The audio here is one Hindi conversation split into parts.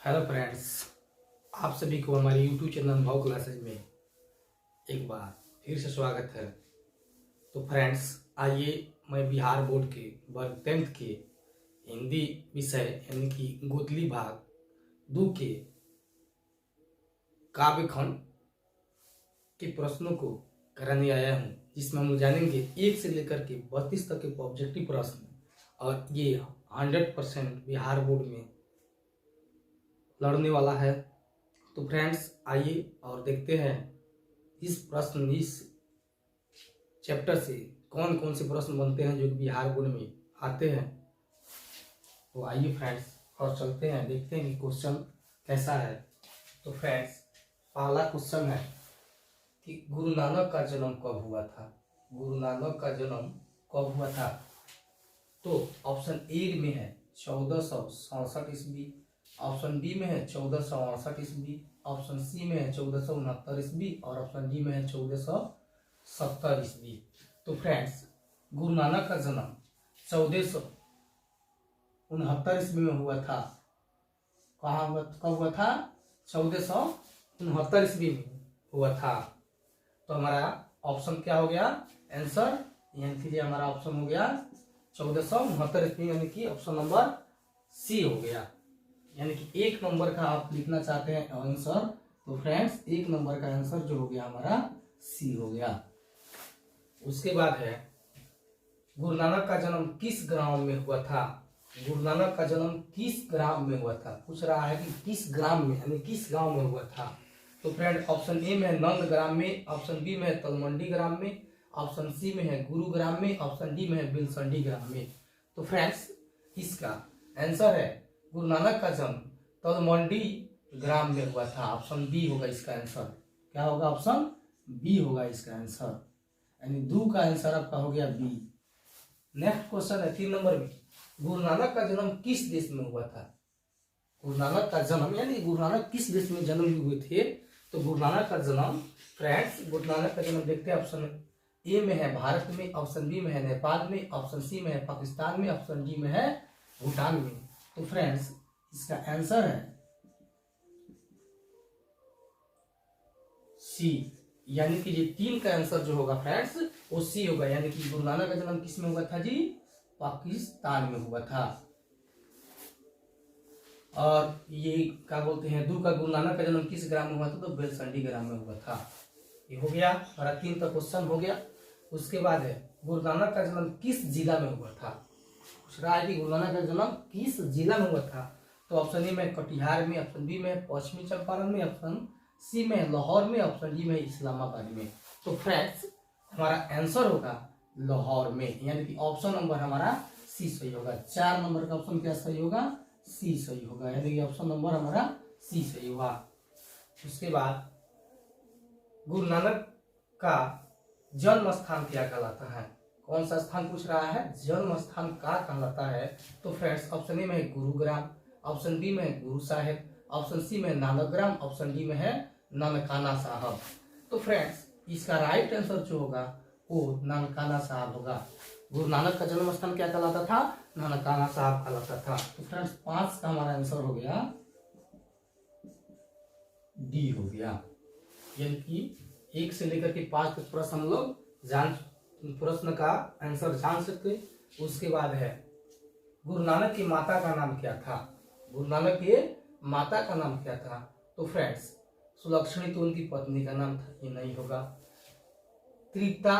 हेलो फ्रेंड्स, आप सभी को हमारे यूट्यूब चैनल अनुभव क्लासेज में एक बार फिर से स्वागत है। तो फ्रेंड्स, आइए मैं बिहार बोर्ड के वर्ग 10th के हिंदी विषय यानी कि गोदली भाग 2 के काव्य खंड के प्रश्नों को कराने आया हूँ, जिसमें हम जानेंगे 1 से लेकर के 32 तक के ऑब्जेक्टिव प्रश्न। और ये 100% बिहार बोर्ड में लड़ने वाला है। तो फ्रेंड्स, आइए और देखते हैं इस चैप्टर से कौन कौन से प्रश्न बनते हैं जो बिहार बोर्ड में आते हैं। तो आइए फ्रेंड्स और चलते हैं, देखते हैं कि क्वेश्चन कैसा है। तो फ्रेंड्स, पहला क्वेश्चन है कि गुरु नानक का जन्म कब हुआ था। गुरु नानक का जन्म कब हुआ था? तो ऑप्शन ए में है 1467 ईस्वी, ऑप्शन बी में है 1468 ईस्वी, ऑप्शन सी में है 1469 ईस्वी और ऑप्शन डी में है 1470 ईस्वी। तो फ्रेंड्स, गुरु नानक का जन्म 1469 ईस्वी में हुआ था। कब हुआ था? 1469 ईस्वी में हुआ था। तो हमारा ऑप्शन क्या हो गया? आंसर यानी कि हमारा ऑप्शन हो गया 1469 ईस्वी, यानी कि ऑप्शन नंबर सी हो गया। यानी कि 1 नंबर का आप लिखना चाहते हैं आंसर, तो फ्रेंड्स 1 नंबर का आंसर जो हो गया हमारा सी हो गया। उसके बाद है गुरु नानक का जन्म किस ग्राम में हुआ था। गुरु नानक का जन्म किस ग्राम में हुआ था? पूछ रहा है कि किस ग्राम में, यानी किस गांव में हुआ था। तो फ्रेंड, ऑप्शन ए में है नंद ग्राम में, ऑप्शन बी में है तलमंडी ग्राम में, ऑप्शन सी में है गुरु ग्राम में, ऑप्शन डी में है बिलसंडी ग्राम में। तो फ्रेंड्स, इसका आंसर है गुरु नानक का जन्म तलमंडी ग्राम में हुआ था। ऑप्शन बी होगा इसका आंसर। क्या होगा? ऑप्शन बी होगा इसका आंसर, यानी 2 का आंसर आपका हो गया बी। नेक्स्ट क्वेश्चन है 3 नंबर में, गुरु नानक का जन्म किस देश में हुआ था। गुरु नानक का जन्म यानी गुरु नानक किस देश में जन्म हुए थे। तो गुरु नानक का जन्म, फ्रेंड्स, गुरु नानक का जन्म देखते हैं। ऑप्शन ए में है भारत में, ऑप्शन बी में है नेपाल में, ऑप्शन सी में है पाकिस्तान में, ऑप्शन डी में है भूटान में। तो फ्रेंड्स, इसका आंसर है सी, यानी कि ये 3 का आंसर जो होगा फ्रेंड्स वो सी होगा। यानी कि गुरु नानक का जन्म किस में हुआ था जी? पाकिस्तान में हुआ था। और ये क्या बोलते हैं, 2 का गुरु नानक का जन्म किस ग्राम में हुआ था? तो बेलसंडी ग्राम में हुआ था। ये हो गया हमारा 3 का क्वेश्चन हो गया। उसके बाद है गुरु नानक का जन्म किस जिला में हुआ था। पूछ रहा है कि गुरु नानक का जन्म किस जिला में हुआ था। तो ऑप्शन ए में कटिहार में, ऑप्शन बी में पश्चिमी चंपारण में, ऑप्शन सी में लाहौर में, ऑप्शन डी में इस्लामाबाद में। तो फ्रेंड्स, हमारा आंसर होगा लाहौर में, यानी कि ऑप्शन नंबर हमारा सी सही होगा। 4 नंबर का ऑप्शन क्या सही होगा? सी सही होगा, यानी कि ऑप्शन नंबर हमारा सी सही होगा। उसके बाद गुरु नानक का जन्म स्थान क्या कहलाता है? कौन सा स्थान पूछ रहा है? जन्म स्थान क्या कहलाता है? तो फ्रेंड्स, ऑप्शन ए में है गुरुग्राम, ऑप्शन बी में है गुरु साहिब, ऑप्शन सी में नानक ग्राम, ऑप्शन डी में है नानकाना साहब। तो फ्रेंड्स, इसका राइट आंसर जो होगा वो नानकाना साहब होगा। गुरु नानक का जन्म स्थान क्या कहलाता था? नानकाना साहब कहलाता था। तो फ्रेंड्स, 5 का हमारा आंसर हो गया डी हो गया। यानी कि 1 से लेकर के 5 तक प्रश्न हम लोग प्रश्न का आंसर जान सकते। उसके बाद है गुरु नानक की माता का नाम क्या था। गुरु नानक के माता का नाम क्या था? तो फ्रेंड्स, सुलक्षणी तो उनकी पत्नी का नाम था, ये नहीं होगा। तृप्ता,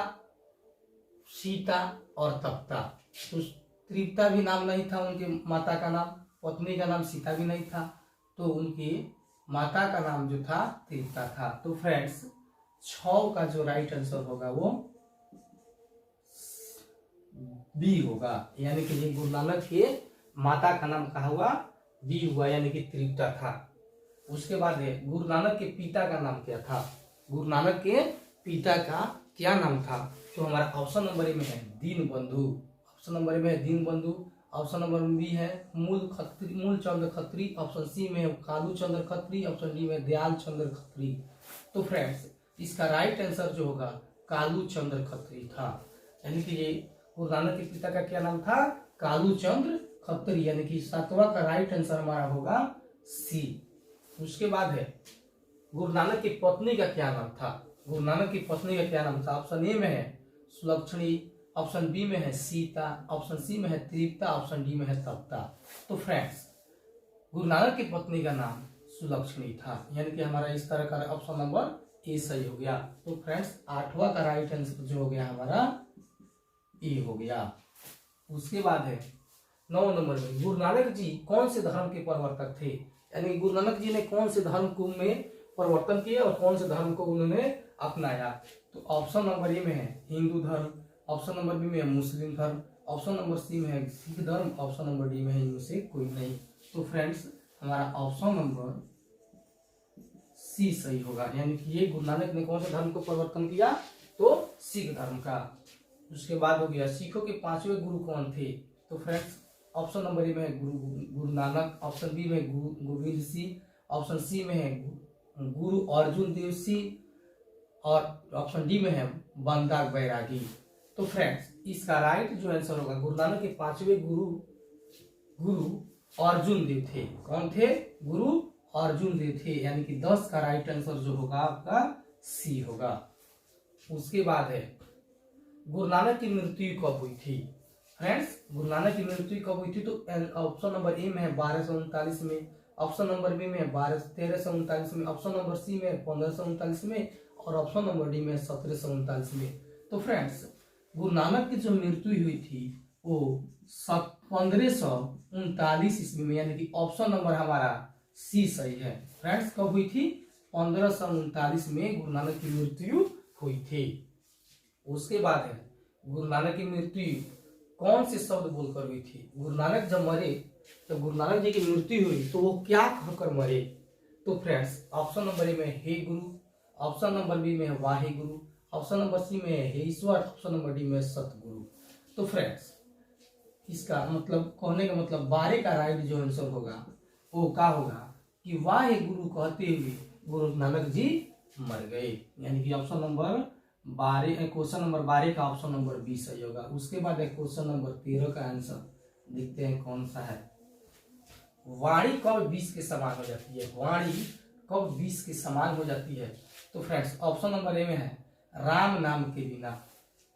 सीता और तप्ता, तो तृप्ता भी नाम नहीं था उनकी माता का नाम, पत्नी का नाम सीता भी नहीं था, तो उनकी माता का नाम जो था तृप्ता था। तो फ्रेंड्स, 6 का जो राइट आंसर होगा वो बी होगा, यानी कि ये गुरु नानक के माता का नाम कहा हुआ बी हुआ, यानी कि तृप्ता था। उसके बाद है गुरु नानक के पिता का नाम क्या था। गुरु नानक के पिता का क्या नाम था? तो हमारा ऑप्शन नंबर ए में है दीन बंधु, ऑप्शन नंबर ए में है दीन बंधु, ऑप्शन नंबर बी है मूल चंद्र खत्री, ऑप्शन सी में है कालू चंद्र खत्री, ऑप्शन डी में दयाल चंद्र खत्री। तो फ्रेंड्स, इसका राइट आंसर जो होगा कालू चंद्र खत्री था। यानी कि ये गुरु नानक के पिता का क्या नाम था? कालू चंद्र खत्री, यानी कि 7वां का राइट आंसर हमारा होगा सी। उसके बाद है गुरु नानक की पत्नी का क्या नाम था? गुरु नानक की पत्नी का क्या नाम था? ऑप्शन ए में है सुलक्षणी, ऑप्शन बी में है सीता, ऑप्शन सी में है तृप्ता, ऑप्शन डी में है तप्ता। तो फ्रेंड्स गुरु नानक की पत्नी का नाम सुलक्षणी था, यानी कि हमारा इस तरह का ऑप्शन नंबर ए सही हो गया। तो फ्रेंड्स 8वां का राइट आंसर जो हो गया हमारा ए हो गया। उसके बाद है 9 नंबर में गुरु नानक जी कौन से धर्म के प्रवर्तक थे? यानी गुरु नानक जी ने कौन से धर्म को में परिवर्तन किया और कौन से धर्म को उन्होंने अपनाया? तो ऑप्शन नंबर ए में है हिंदू धर्म, ऑप्शन नंबर बी में है मुस्लिम धर्म, ऑप्शन नंबर सी में है सिख धर्म, ऑप्शन नंबर डी में है इनमें से कोई नहीं। तो फ्रेंड्स हमारा ऑप्शन नंबर सी सही होगा, यानी कि ये गुरु नानक ने कौन से धर्म को परिवर्तन किया? तो सिख धर्म का। उसके बाद हो गया सिखों के 5वें गुरु कौन थे? तो फ्रेंड्स ऑप्शन नंबर ए में है गुरु नानक, ऑप्शन बी में गोविंद सिंह, ऑप्शन सी में है गुरु अर्जुन देव सिंह और ऑप्शन डी में है बंदा बैरागी। तो फ्रेंड्स इसका राइट जो आंसर होगा गुरु नानक के 5वें गुरु अर्जुन देव थे। कौन थे? गुरु अर्जुन देव थे, यानी कि 10 का राइट आंसर जो होगा आपका सी होगा। उसके बाद है गुरु नानक की मृत्यु कब हुई थी? फ्रेंड्स गुरु नानक की मृत्यु कब हुई थी? तो ऑप्शन नंबर ए में है 1239 में, ऑप्शन नंबर बी में है 1339 में, ऑप्शन नंबर सी में 1539 में और ऑप्शन नंबर डी में 1739 में। तो फ्रेंड्स गुरु नानक की जो मृत्यु हुई थी वो 1539 ईस्वी में, यानी कि ऑप्शन नंबर हमारा सी सही है। फ्रेंड्स कब हुई थी? 1539 में गुरु नानक की मृत्यु हुई थी। उसके बाद है गुरु नानक की मृत्यु कौन से शब्द बोलकर हुई थी? गुरु नानक जब मरे, तो गुरु नानक जी की मृत्यु हुई तो वो क्या कहकर मरे? तो फ्रेंड्स ऑप्शन नंबर ए में हे गुरु, ऑप्शन नंबर बी में है Wahe Guru, option number C में है हे ईश्वर, ऑप्शन नंबर डी में सतगुरु। तो फ्रेंड्स इसका मतलब कहने का मतलब 12 का राइट जो आंसर होगा वो क्या होगा कि वाहे गुरु कहते हुए गुरु नानक जी मर गए, यानी कि ऑप्शन नंबर 12 क्वेश्चन नंबर 12 का ऑप्शन नंबर बी सही होगा। उसके बाद क्वेश्चन नंबर 13 का आंसर देखते हैं कौन सा है। वाणी कब 20 के समान हो जाती है? वाणी कब 20 के समान हो जाती है? तो फ्रेंड्स ऑप्शन नंबर ए में है राम नाम के बिना,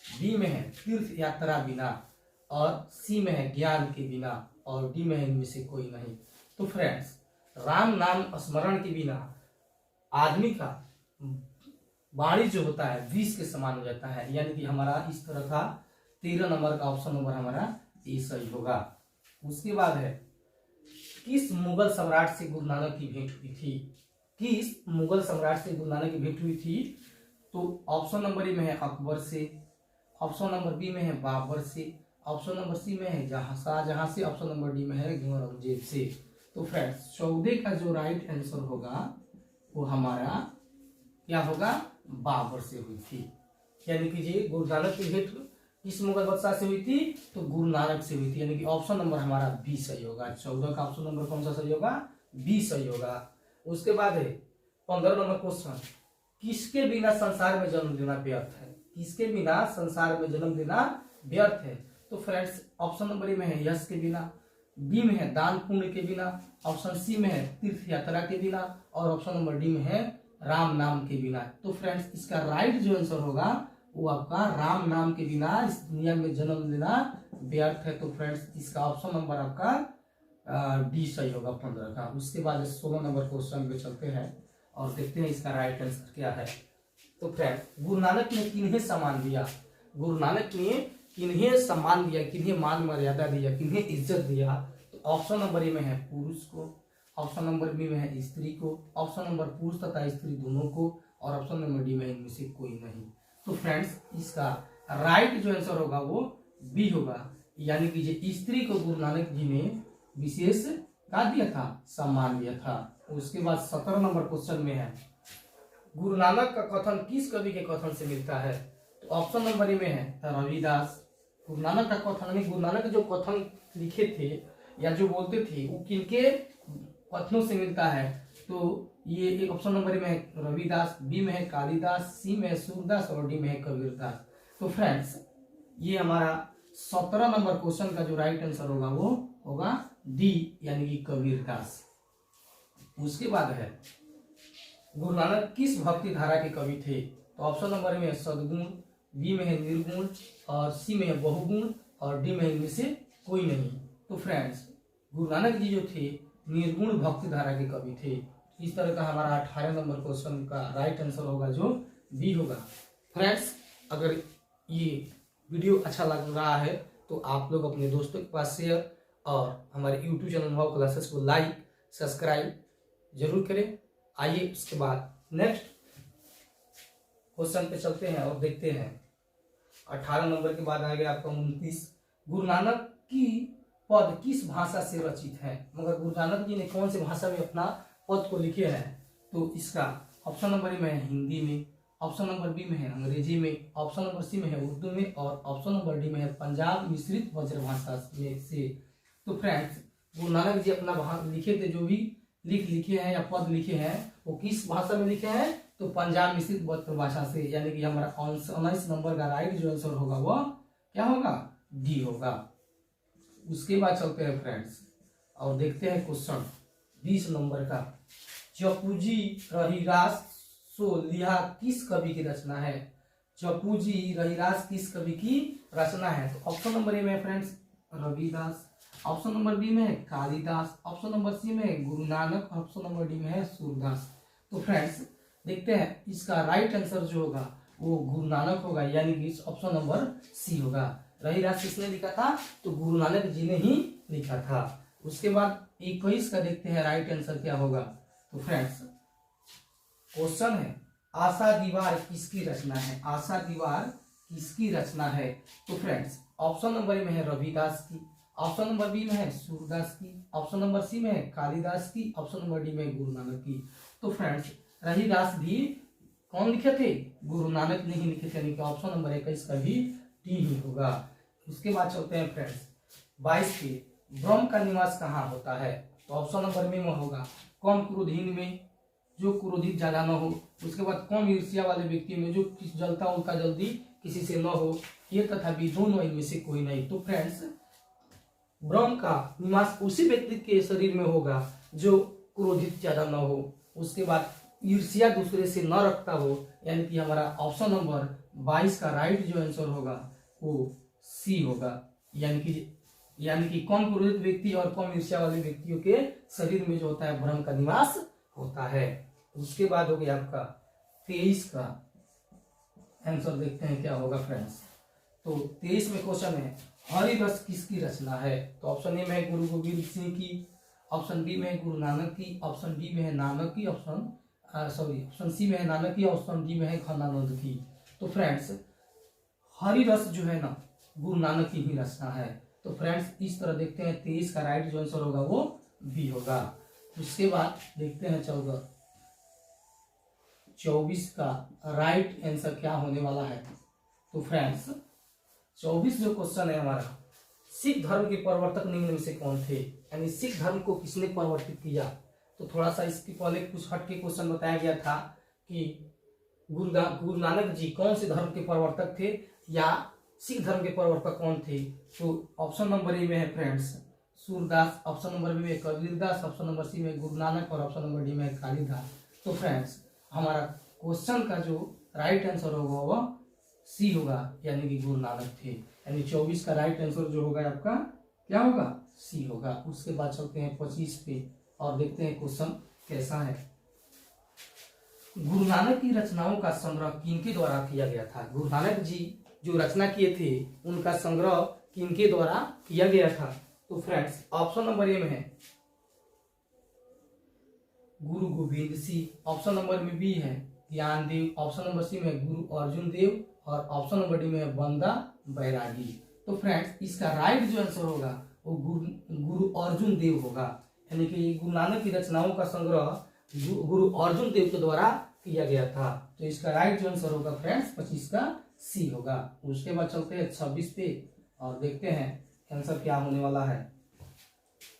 बी में है तीर्थ यात्रा बिना और सी में है ज्ञान के बिना और डी में है इनमें से कोई नहीं। तो फ्रेंड्स राम नाम स्मरण के बिना आदमी का वाणी जो होता है 20 के समान हो जाता है, यानी कि हमारा इस तरह का 13 नंबर का ऑप्शन नंबर हमारा ए सही होगा। उसके बाद है किस मुगल सम्राट से गुरु नानक की भेंट हुई थी? किस मुगल सम्राट से गुरु नानक की भेंट हुई थी? तो ऑप्शन नंबर ए में है अकबर से, ऑप्शन नंबर बी में है बाबर से, ऑप्शन नंबर सी में है शाहजहां से, ऑप्शन नंबर डी में है औरंगजेब से। तो फ्रेंड्स 14 का जो राइट आंसर होगा वो हमारा क्या होगा? बाबर से हुई थी, यानी कि जी गुरु नानक की भेंट किस मुगल बादशाह से हुई थी? तो गुरु नानक से हुई थी, यानी कि ऑप्शन नंबर हमारा बी सही होगा। 14 का ऑप्शन नंबर कौन सा सही होगा? बी सही होगा। उसके बाद है 15 नंबर क्वेश्चन, किसके बिना संसार में जन्म लेना व्यर्थ है? किसके बिना संसार में जन्म लेना व्यर्थ है? तो फ्रेंड्स ऑप्शन नंबर ए में है यश के बिना, बी में है दान पुण्य के बिना, ऑप्शन सी में है तीर्थ यात्रा के बिना और ऑप्शन नंबर डी में है राम नाम के बिना। तो फ्रेंड्स इसका राइट जो आंसर होगा वो आपका राम नाम के बिना इस दुनिया में जन्म लेना व्यर्थ है। तो फ्रेंड्स इसका ऑप्शन नंबर आपका डी सही होगा 15 का। उसके बाद 16 नंबर क्वेश्चन पे चलते हैं और देखते हैं इसका राइट आंसर क्या है। तो फ्रेंड्स गुरु नानक ने किन्हें सम्मान दिया? गुरु नानक ने किन्हें सम्मान दिया, किन्हें मान मर्यादा दिया, किन्हें इज्जत दिया? तो ऑप्शन नंबर ए में है पुरुष को, ऑप्शन नंबर बी में है स्त्री को, ऑप्शन नंबर पुरुष तथा स्त्री दोनों को और ऑप्शन नंबर डी में इनमें से कोई नहीं। तो फ्रेंड्स इसका राइट जो आंसर होगा वो बी होगा, यानी कि स्त्री को गुरु नानक जी ने विशेष क्या दिया था? सम्मान दिया था। उसके बाद 17 नंबर क्वेश्चन में है गुरु नानक का कथन किस कवि के कथन से मिलता है? तो ऑप्शन नंबर ए में है रविदास। गुरु नानक का कथन, गुरु नानक जो कथन लिखे थे या जो बोलते थे वो किनके कथनों से मिलता है? तो ये एक ऑप्शन नंबर में है रविदास, बी में है कालिदास, सी में है सूरदास और डी में है कबीरदास। तो फ्रेंड्स ये हमारा 17 नंबर क्वेश्चन का जो राइट आंसर होगा वो होगा डी, यानी कि कबीरदास। उसके बाद है गुरु नानक किस भक्ति धारा के कवि थे? तो ऑप्शन नंबर में है सदगुण, बी में है निर्गुण, और सी में है बहुगुण, और डी में इनमें से कोई नहीं। तो फ्रेंड्स गुरु नानक जी जो थे निर्गुण भक्ति धारा के कवि थे। इस तरह का हमारा 18 नंबर क्वेश्चन का राइट आंसर होगा जो बी होगा। फ्रेंड्स अगर ये वीडियो अच्छा लग रहा है तो आप लोग अपने दोस्तों के पास शेयर और हमारे यूट्यूब चैनल भाव क्लासेस को लाइक सब्सक्राइब जरूर करें। आइए उसके बाद नेक्स्ट क्वेश्चन पे चलते हैं और देखते हैं। 18 नंबर के बाद आ गया आपका 29। गुरु नानक की पद किस भाषा से रचित है? मगर गुरु नानक जी ने कौन सी भाषा में अपना पद को लिखे हैं? तो इसका ऑप्शन नंबर ए में है हिंदी में, ऑप्शन नंबर बी में है अंग्रेजी में, ऑप्शन नंबर सी में है उर्दू में, और ऑप्शन नंबर डी में है पंजाब मिश्रित ब्रजभाषा में से। तो फ्रेंड्स गुरु नानक जी अपना लिखे थे, जो भी लिखे हैं या पद लिखे हैं वो किस भाषा में लिखे हैं? तो पंजाब मिश्रित ब्रजभाषा से, यानी कि हमारा 19 नंबर का राइट जो आंसर होगा वो क्या होगा? डी होगा। उसके बाद चलते हैं फ्रेंड्स और देखते हैं क्वेश्चन 20 नंबर का। जपूजी रहीरास सो लिहा किस कवि की रचना है? जपूजी रहीरास किस कवि की रचना है? तो ऑप्शन नंबर ए में friends Ravidas, option number B में है कालिदास, ऑप्शन नंबर सी में है Guru Nanak, option number D में है सूरदास। तो फ्रेंड्स देखते हैं इसका राइट आंसर जो होगा वो गुरु नानक होगा, यानी कि ऑप्शन नंबर सी होगा। रहीरास किसने लिखा था? तो गुरु नानक जी ने ही लिखा था। उसके बाद 21 का देखते हैं राइट आंसर क्या होगा। तो फ्रेंड्स क्वेश्चन है आशा दीवार किसकी रचना है? आशा दीवार किसकी रचना है? तो फ्रेंड्स ऑप्शन नंबर ए में है रविदास की, ऑप्शन नंबर बी में है सूरदास की, ऑप्शन नंबर सी में है कालिदास की, ऑप्शन नंबर डी में गुरु नानक की। तो फ्रेंड्स रहीदास भी कौन लिखे थे? गुरु नानक ने ही लिखे थे, यानी कि ऑप्शन नंबर 21 का भी डी ही होगा। उसके बाद चलते हैं फ्रेंड्स 22 के ब्रह्म का निवास कहाँ होता है? तो ऑप्शन नंबर में होगा कम क्रोधहीन में, जो क्रोधित ज्यादा न हो। उसके बाद कम ईर्ष्या वाले व्यक्ति में, जो जलता उनका जल्दी किसी से न हो। ये तथा भी दोनों इनमें से कोई नहीं। तो फ्रेंड्स ब्रह्म का निवास उसी व्यक्ति के शरीर में होगा जो क्रोधित ज्यादा न हो, उसके बाद ईर्ष्या दूसरे से न रखता हो, यानी कि हमारा ऑप्शन नंबर 22 का राइट जो आंसर होगा वो सी होगा। यानी कि कम क्रोधित व्यक्ति और कम ईर्ष्या वाले व्यक्तियों के शरीर में जो होता है ब्रह्म का निवास होता है। उसके बाद हो गया आपका 23 का आंसर, देखते हैं क्या होगा फ्रेंड्स। तो 23 में क्वेश्चन है हरिरस किसकी रचना है? तो ऑप्शन ए में है गुरु गोविंद सिंह की, ऑप्शन बी में है गुरु नानक की, ऑप्शन डी में है नानक की, ऑप्शन सी में है नानक की, ऑप्शन डी में है घनानंद की। तो फ्रेंड्स हरिरस जो है ना गुरु नानक की ही रचना है। तो फ्रेंड्स इस तरह देखते हैं 23 का राइट जो आंसर होगा वो बी होगा। उसके बाद देखते हैं 24 का राइट आंसर क्या होने वाला है। तो फ्रेंड्स 24 जो क्वेश्चन है हमारा, सिख धर्म के प्रवर्तक निम्न में से कौन थे? यानी सिख धर्म को किसने प्रवर्तित किया? तो थोड़ा सा इसके पहले कुछ हटके क्वेश्चन बताया गया था कि गुरु नानक जी कौन से धर्म के प्रवर्तक थे या सिख धर्म के प्रवर्तक कौन थे? तो ऑप्शन नंबर ए में है friends Surdas, option number B में कबीरदास, ऑप्शन नंबर सी में गुरु नानक, और ऑप्शन नंबर डी में कालिदास। तो फ्रेंड्स हमारा क्वेश्चन का जो राइट आंसर होगा वह सी होगा, यानी कि गुरु नानक थे। यानी 24 का राइट आंसर जो होगा आपका क्या होगा? सी होगा। उसके बाद चलते हैं 25 पे और देखते हैं क्वेश्चन कैसा है। गुरु नानक की रचनाओं का संग्रह किनके द्वारा किया गया था? गुरु नानक जी जो रचना किए थे उनका संग्रह किनके द्वारा किया गया था? तो फ्रेंड्स ऑप्शन नंबर ए में है गुरु गोविंद सिंह, ऑप्शन नंबर में बी है ज्ञानदेव, ऑप्शन नंबर सी में गुरु अर्जुन देव, और ऑप्शन नंबर डी में बंदा बैरागी। तो फ्रेंड्स इसका राइट जो आंसर होगा वो गुरु अर्जुन देव होगा, यानी कि गुरु नानक की रचनाओं का संग्रह गुरु अर्जुन देव के द्वारा किया गया था। तो इसका राइट जो आंसर होगा फ्रेंड्स 25 का सी होगा। उसके बाद चलते हैं 26 पे और देखते हैं आंसर क्या होने वाला है।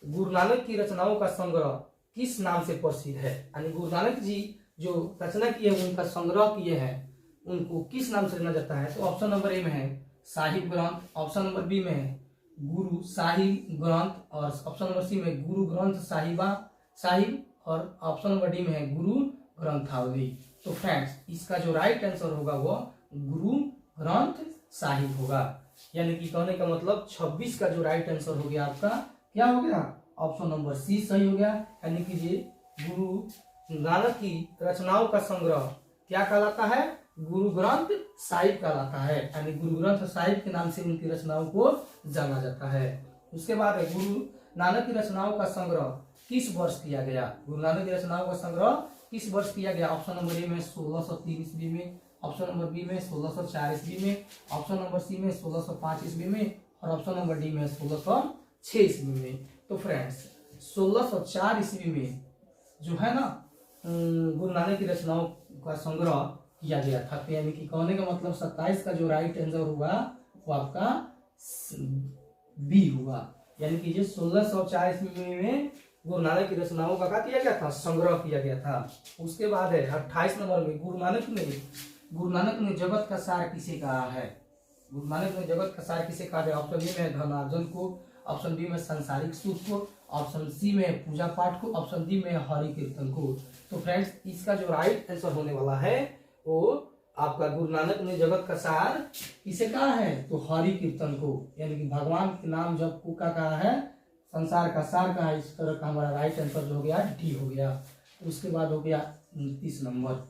गुरु नानक की रचनाओं का संग्रह किस नाम से प्रसिद्ध है? यानी गुरु नानक जी जो रचना किए उनका संग्रह किए हैं उनको किस नाम से जाना जाता है? तो ऑप्शन नंबर ए में है साहिब ग्रंथ, ऑप्शन नंबर बी में है गुरु साहिब ग्रंथ, और ऑप्शन नंबर सी में गुरु ग्रंथ साहिब, और ऑप्शन नंबर डी में है गुरु ग्रंथावली। तो फ्रेंड्स इसका जो राइट आंसर होगा वो गुरु ग्रंथ साहिब होगा। यानी कि कहने का मतलब 26 का जो राइट आंसर हो गया आपका क्या हो गया, ऑप्शन नंबर सी सही हो गया। यानी कि ये गुरु नानक की रचनाओं का संग्रह क्या कहलाता है, गुरु ग्रंथ साहिब कहलाता है। यानी गुरु ग्रंथ साहिब के नाम से उनकी रचनाओं को जाना जाता है। उसके बाद है गुरु नानक की रचनाओं का संग्रह किस वर्ष किया गया, गुरु नानक की रचनाओं का संग्रह किस वर्ष किया गया। ऑप्शन नंबर ए में 1603 ईस्वी में, ऑप्शन नंबर बी में 1604 ईस्वी में, ऑप्शन नंबर सी में 1605 ईस्वी में और ऑप्शन नंबर डी में 1606 ईस्वी में। तो फ्रेंड्स 1604 ईस्वी में जो है ना गुरु नानक की रचनाओं का संग्रह किया गया था। तो यानी कि कहने का मतलब 27 का जो राइट आंसर होगा वो आपका बी होगा। यानी कि 1604 ईस्वी में गुरु नानक की रचनाओं का क्या किया गया था, संग्रह किया गया था। उसके बाद है 28 नंबर में गुरु नानक ने जगत का सार किसे कहा है, गुरु नानक ने जगत का सार किसे कहा है। ऑप्शन बी में धनार्जन को, ऑप्शन बी में संसारिक सुख को, ऑप्शन सी में पूजा पाठ को, ऑप्शन डी में हरि कीर्तन को। तो फ्रेंड्स इसका जो राइट आंसर होने वाला है वो आपका गुरु नानक ने जगत का सार किसे कहा है, तो हरि कीर्तन को। यानी कि भगवान के नाम जब को का कहा है, संसार का सार कहा है। इस तरह का हमारा राइट आंसर जो हो गया डी हो गया। उसके बाद हो गया 29 नंबर,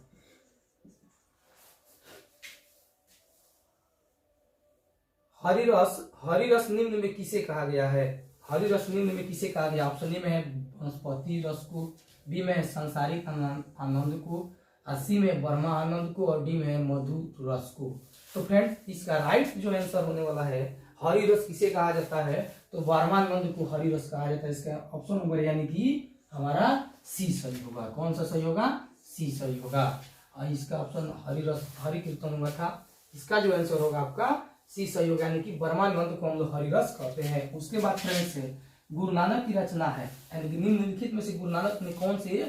हरिरस निम्न में किसे कहा गया है, हरिरस निम्न में किसे कहा गया। ऑप्शन ए में है वनस्पति रस को, बी में है सांसारिक आनंद को, सी में ब्रह्मा आनंद को और डी में है मधु रस को। तो फ्रेंड्स इसका राइट जो आंसर होने वाला है हरि रस किसे कहा जाता है, तो ब्रह्मानंद को हरि रस कहा जाता है। इसका ऑप्शन नंबर यानी कि हमारा सी सही होगा। कौन सा सही होगा, सी सही होगा। और इसका ऑप्शन हरि रस हरि कीर्तन हुआ था। इसका जो आंसर होगा आपका सी सही होगा। यानी कि ब्रह्मानंद को हम लोग हरि रस कहते हैं। उसके बाद फ्रेंड्स गुरु नानक की रचना है, यानी कि निम्नलिखित में से गुरु नानक ने कौन से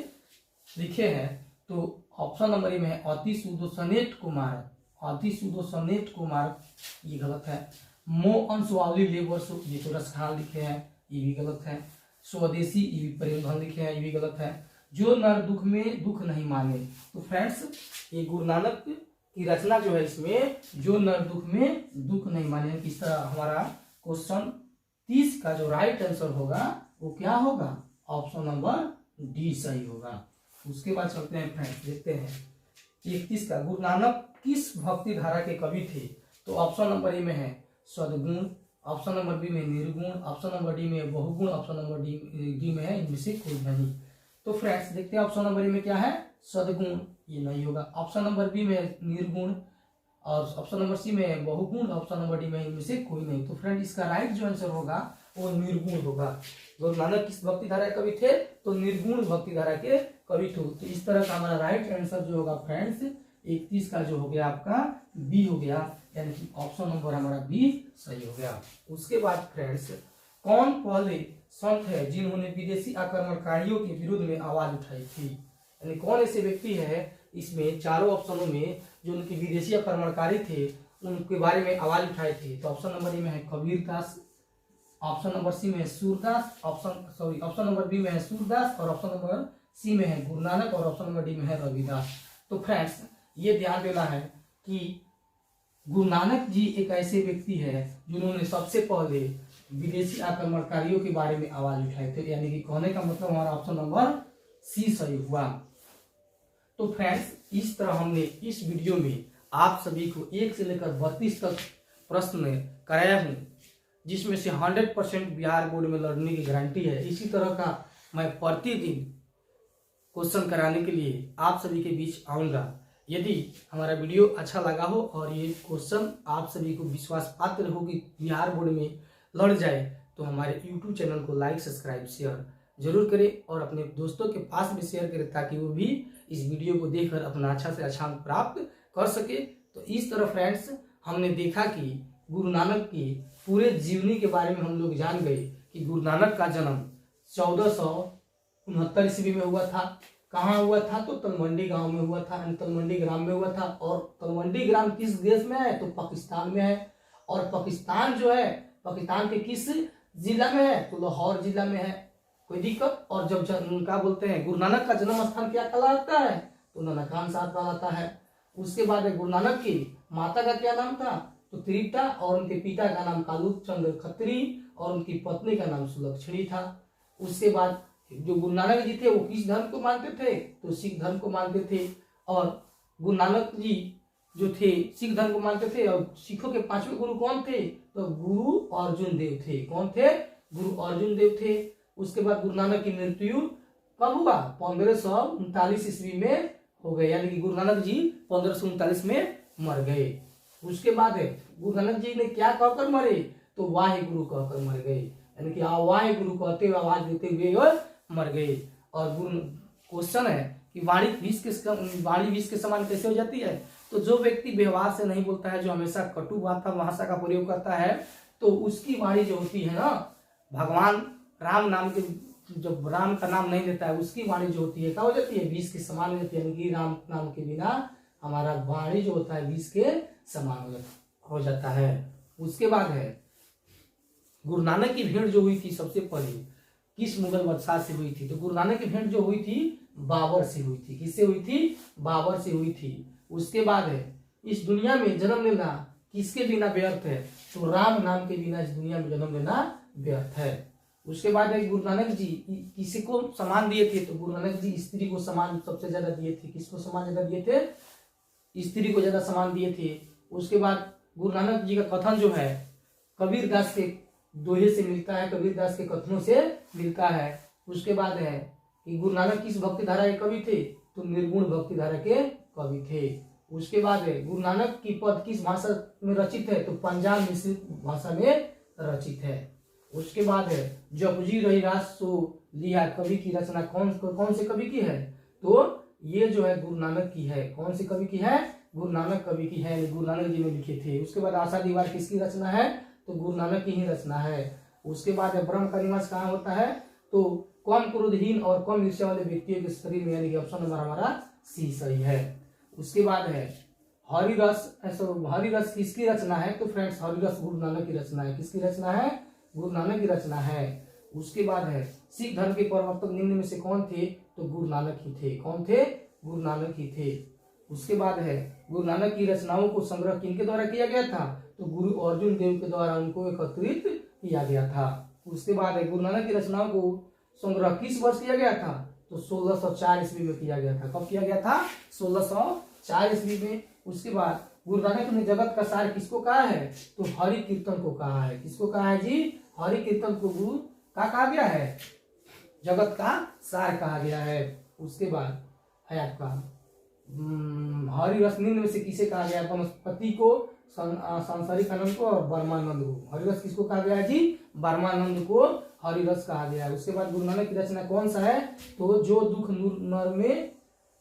लिखे हैं। तो ऑप्शन नंबर ए में है अति सुदो सनेट कुमार, अति सुदो सनेट कुमार ये गलत है। मो अंशवाली लेबर ये तो रसखान लिखे हैं, ये भी गलत है। स्वदेशी ये भी प्रेमधन लिखे हैं, ये भी गलत है। जो नर दुख में दुख नहीं माने। तो फ्रेंड्स ये गुरु नानक की रचना जो है इसमें जो नर दुख में दुख नहीं माने, इस तरह हमारा क्वेश्चन 30 का जो राइट आंसर होगा वो क्या होगा, ऑप्शन नंबर डी सही होगा। उसके बाद चलते हैं फ्रेंड्स, देखते हैं 31 का गुरु नानक किस भक्ति धारा के कवि थे। तो ऑप्शन नंबर ए में है सद्गुण, ऑप्शन नंबर बी में निर्गुण, ऑप्शन नंबर डी में बहुगुण, ऑप्शन नंबर डी में है इनमें से कोई नहीं। तो फ्रेंड्स देखते हैं ऑप्शन नंबर ए में क्या है, सद्गुण, ये नहीं होगा। ऑप्शन नंबर बी में निर्गुण और ऑप्शन नंबर सी में बहुगुण, ऑप्शन नंबर डी में इनमें से कोई नहीं। तो फ्रेंड इसका राइट जो आंसर होगा वो निर्गुण होगा। गुरु नानक किस भक्ति धारा के कवि थे, तो निर्गुण भक्ति धारा के कवि थे। तो इस तरह का हमारा राइट आंसर जो होगा फ्रेंड्स 31 का जो हो गया आपका बी हो गया। यानी कि ऑप्शन नंबर हमारा बी सही हो गया। उसके बाद फ्रेंड्स कौन पहले संत है जिन्होंने विदेशी आक्रमणकारियों के विरुद्ध में आवाज उठाई थी। यानी कौन ऐसे व्यक्ति है इसमें चारों ऑप्शनों में जो उनके विदेशी आक्रमणकारी थे उनके बारे में आवाज उठाए थे। तो ऑप्शन नंबर ए में है Kabir Das, option number C में है सूरदास, ऑप्शन नंबर बी में है सूरदास और ऑप्शन नंबर सी में है गुरु नानक और ऑप्शन नंबर डी में है रविदास। तो फ्रेंड्स ये ध्यान देना है कि गुरु नानक जी एक ऐसे व्यक्ति है जिन्होंने सबसे पहले विदेशी आक्रमणकारियों के बारे में आवाज उठाई थी। यानी कि कहने का मतलब हमारा ऑप्शन नंबर सी सही हुआ। तो फ्रेंड्स इस तरह हमने इस वीडियो में आप सभी को 1 से लेकर 32 तक प्रश्न कराया हूँ, जिसमें से 100% बिहार बोर्ड में लड़ने की गारंटी है। इसी तरह का मैं प्रतिदिन क्वेश्चन कराने के लिए आप सभी के बीच आऊँगा। यदि हमारा वीडियो अच्छा लगा हो और ये क्वेश्चन आप सभी को विश्वास पात्र हो कि बिहार बोर्ड में लड़ जाए तो हमारे YouTube चैनल को लाइक सब्सक्राइब शेयर जरूर करें और अपने दोस्तों के पास भी शेयर करें ताकि वो भी इस वीडियो को देखकर अपना अच्छा से अच्छा अंक प्राप्त कर सके। तो इस तरह फ्रेंड्स हमने देखा कि गुरु नानक की पूरे जीवनी के बारे में हम लोग जान गए कि गुरु नानक का जन्म 1469 ईस्वी में हुआ था। कहाँ हुआ था, तो तलवंडी गांव में हुआ था, तलवंडी ग्राम में हुआ था। और तलवंडी ग्राम किस देश में है, तो पाकिस्तान में है। और पाकिस्तान जो है पाकिस्तान के किस जिला में है, तो लाहौर जिला में है। कोई दिक्कत। और जब क्या बोलते हैं गुरु नानक का जन्म स्थान क्या कहलाता है, तो ननकाना साहब कहलाता है। उसके बाद गुरु नानक की माता का क्या नाम था, तो त्रिपटा, और उनके पिता का नाम कालूक चंद्र खत्री, और उनकी पत्नी का नाम सुलक्षणी था। उसके बाद जो गुरु नानक जी थे वो किस धर्म को मानते थे, तो सिख धर्म को मानते थे। और गुरु नानक जी जो थे सिख धर्म को मानते थे। और सिखों के 5वें गुरु कौन थे, तो गुरु अर्जुन देव थे। कौन थे, गुरु अर्जुन देव थे। उसके बाद गुरु नानक की मृत्यु कब हुआ, 1539 ईस्वी में हो गए, यानी कि गुरु नानक जी 1539 में मर गए। उसके बाद गुरु नानक जी ने क्या कहकर मरे, तो वाहे गुरु कहकर मर गए, यानी कि वाहे गुरु कहते हुए आवाज देते हुए मर गए। और गुरु क्वेश्चन है कि वाणी विष के समान कैसे हो जाती है, तो जो व्यक्ति व्यवहार से नहीं बोलता है, जो हमेशा कटु भाषा का प्रयोग करता है, तो उसकी वाणी जो होती है ना, भगवान राम नाम के, जब राम का नाम नहीं लेता है, उसकी वाणी जो होती है क्या हो जाती है, विष के समान हो जाती है। यानी कि राम नाम के बिना हमारा वाणी जो होता है विष के समान हो जाता है। उसके बाद है गुरु नानक की भेंट जो हुई थी सबसे पहले किस मुगल बादशाह से हुई थी, तो गुरु नानक की भेंट जो हुई थी बाबर से हुई थी। किससे हुई थी, बाबर से हुई थी। उसके बाद है इस दुनिया में जन्म लेना किसके बिना व्यर्थ है, तो राम नाम के बिना इस दुनिया में जन्म लेना व्यर्थ है। उसके बाद है गुरु नानक जी किसी को सम्मान दिए थे, तो गुरु नानक जी स्त्री को सम्मान सबसे ज्यादा दिए थे। किसको सम्मान ज्यादा दिए थे, स्त्री को ज्यादा सम्मान दिए थे। उसके बाद गुरु नानक जी का कथन जो है कबीर दास के दोहे से मिलता है, कबीर दास के कथनों से मिलता है। उसके बाद है कि गुरु नानक किस भक्ति धारा के कवि थे, तो निर्गुण भक्ति धारा के कवि थे। उसके बाद है गुरु नानक की पद किस भाषा में रचित है, तो पंजाब मिश्रित भाषा में रचित है। उसके बाद है जपजी रही रास सो लिया कवि की रचना कौन से कवि की है, तो ये जो है गुरु नानक की है। कौन से कवि की है, गुरु नानक कवि की है, गुरु नानक जी ने लिखे थे। उसके बाद आशा दीवार किसकी रचना है, तो गुरु नानक की ही रचना है। उसके बाद है ब्रह्म का निवास कहाँ होता है, तो कम क्रोधहीन और कम ईर्ष्या वाले व्यक्तियों के शरीर में, यानी कि ऑप्शन नंबर हमारा सी सही है। उसके बाद है हरिरस किसकी रचना है, तो फ्रेंड्स हरिरस गुरु नानक की रचना है। किसकी रचना है, गुरु नानक की रचना है। उसके बाद है सिख धर्म के प्रवर्तक निम्न में से कौन थे, तो गुरु नानक ही थे। कौन थे, गुरु नानक ही थे। उसके बाद है गुरु नानक की रचनाओं को संग्रह किनके द्वारा किया गया था, तो गुरु अर्जुन देव के द्वारा उनको एकत्रित किया गया था। उसके बाद है गुरु नानक की रचनाओं को संग्रह किस वर्ष किया गया था, तो 1604 ईस्वी में किया गया था। कब किया गया था, 1604 ईस्वी में। उसके बाद गुरु नानक ने जगत का सार किसको कहा है, तो हरि कीर्तन को कहा है। किसको कहा है जी, हरि कीर्तन को गुरु का कहा गया है, जगत का सार कहा गया है। उसके बाद है आपका हरिरस निम्न में से किसे कहा गया, वनस्पति को, सांसारिक आनंद को और ब्रह्मानंद को। हरिरस किसको कहा गया है जी, ब्रह्मानंद को हरिरस कहा गया है। उसके बाद गुरु नानक की रचना कौन सा है, तो जो दुख नर में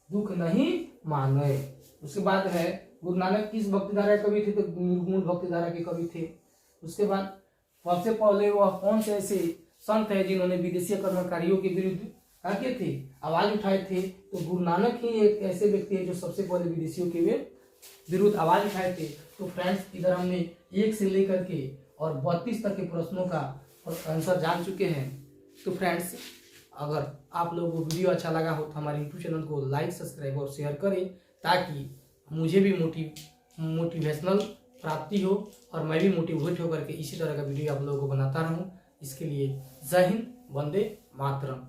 दुख नहीं माने। उसके बाद है गुरु नानक किस भक्ति धारा के कवि थे, तो निर्गुण भक्ति धारा के कवि थे। उसके बाद सबसे पहले वह कौन से ऐसे संत है जिन्होंने विदेशी आक्रमणकारियों के विरुद्ध क्या किए थे, आवाज उठाए थे, तो गुरु नानक ही एक ऐसे व्यक्ति है जो सबसे पहले विदेशियों के विरुद्ध आवाज उठाए थे। तो फ्रेंड्स इधर हमने 1 से लेकर के और 32 तक के प्रश्नों का आंसर जान चुके हैं। तो फ्रेंड्स अगर आप लोगों को वीडियो अच्छा लगा हो तो हमारे यूट्यूब चैनल को लाइक, सब्सक्राइब और शेयर करें, ताकि मुझे भी मोटिवेशनल प्राप्ति हो और मैं भी मोटिवेट होकर के इसी तरह का वीडियो आप लोगों को बनाता रहूं। इसके लिए जय हिंद, वंदे मातरम।